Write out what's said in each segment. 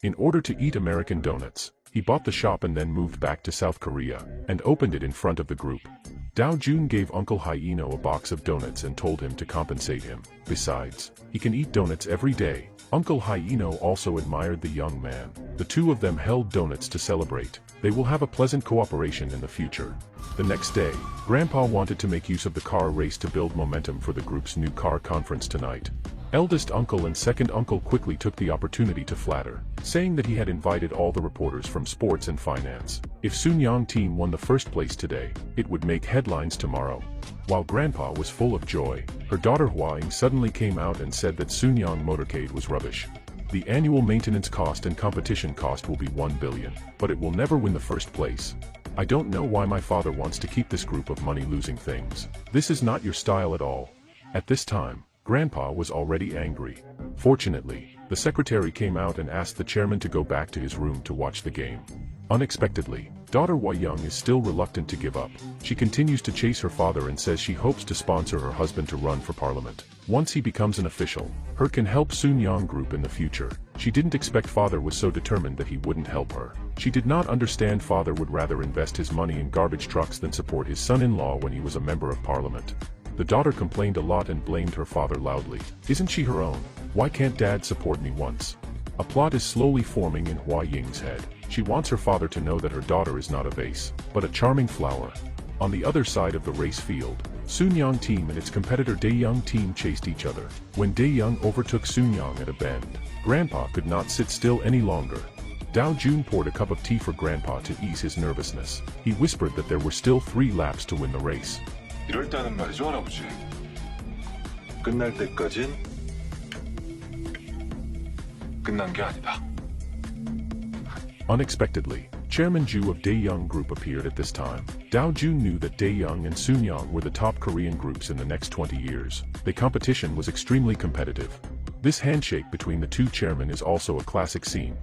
In order to eat American donuts, he bought the shop and then moved back to South Korea and opened it in front of the group. Dao Jun gave Uncle Hyeno a box of donuts and told him to compensate him. Besides, he can eat donuts every day. Uncle Hyeno also admired the young man. The two of them held donuts to celebrate. They will have a pleasant cooperation in the future. The next day, Grandpa wanted to make use of the car race to build momentum for the group's new car conference tonight. Eldest uncle and second uncle quickly took the opportunity to flatter, saying that he had invited all the reporters from sports and finance. If Sunyang team won the first place today, it would make headlines tomorrow. While Grandpa was full of joy, her daughter Hua Ying suddenly came out and said that Sunyang motorcade was rubbish. The annual maintenance cost and competition cost will be 1 billion, but it will never win the first place. I don't know why my father wants to keep this group of money-losing things. This is not your style at all. At this time, Grandpa was already angry. Fortunately, the secretary came out and asked the chairman to go back to his room to watch the game. Unexpectedly, daughter Hua Young is still reluctant to give up. She continues to chase her father and says she hopes to sponsor her husband to run for parliament. Once he becomes an official, her can help Sunyang Group in the future. She didn't expect father was so determined that he wouldn't help her. She did not understand father would rather invest his money in garbage trucks than support his son-in-law when he was a member of parliament. The daughter complained a lot and blamed her father loudly. Isn't she her own? Why can't dad support me once? A plot is slowly forming in Hua Ying's head. She wants her father to know that her daughter is not a vase, but a charming flower. On the other side of the race field, Sunyang team and its competitor Daeyoung team chased each other. When Daeyoung overtook Sunyang at a bend, Grandpa could not sit still any longer. Dao Jun poured a cup of tea for Grandpa to ease his nervousness. He whispered that there were still 3 laps to win the race. 이럴 때는 말이죠, 할아버지. 끝날 때까진 끝난 게 아니다. Unexpectedly, Chairman Ju of Daeyoung Group appeared at this time. Dao Jun knew that Daeyoung and Sunyang were the top Korean groups in the next 20 years. The competition was extremely competitive. This handshake between the two chairmen is also a classic scene.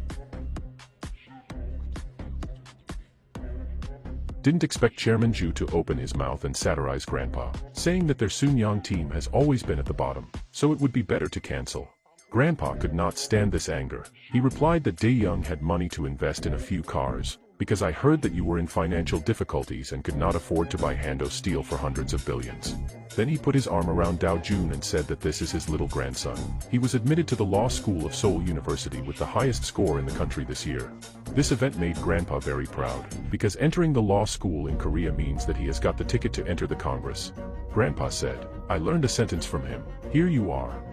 Didn't expect Chairman Ju to open his mouth and satirize Grandpa, saying that their Sunyang team has always been at the bottom, so it would be better to cancel. Grandpa could not stand this anger. He replied that Daeyoung had money to invest in a few cars, because I heard that you were in financial difficulties and could not afford to buy Hando Steel for hundreds of billions. Then he put his arm around Dao Jun and said that this is his little grandson. He was admitted to the law school of Seoul University with the highest score in the country this year. This event made Grandpa very proud, because entering the law school in Korea means that he has got the ticket to enter the Congress. Grandpa said, I learned a sentence from him. Here you are.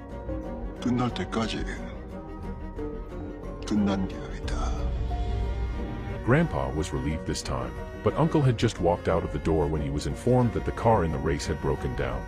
끝날 때까지 끝난 게 아니다. Grandpa was relieved this time, but Uncle had just walked out of the door when he was informed that the car in the race had broken down.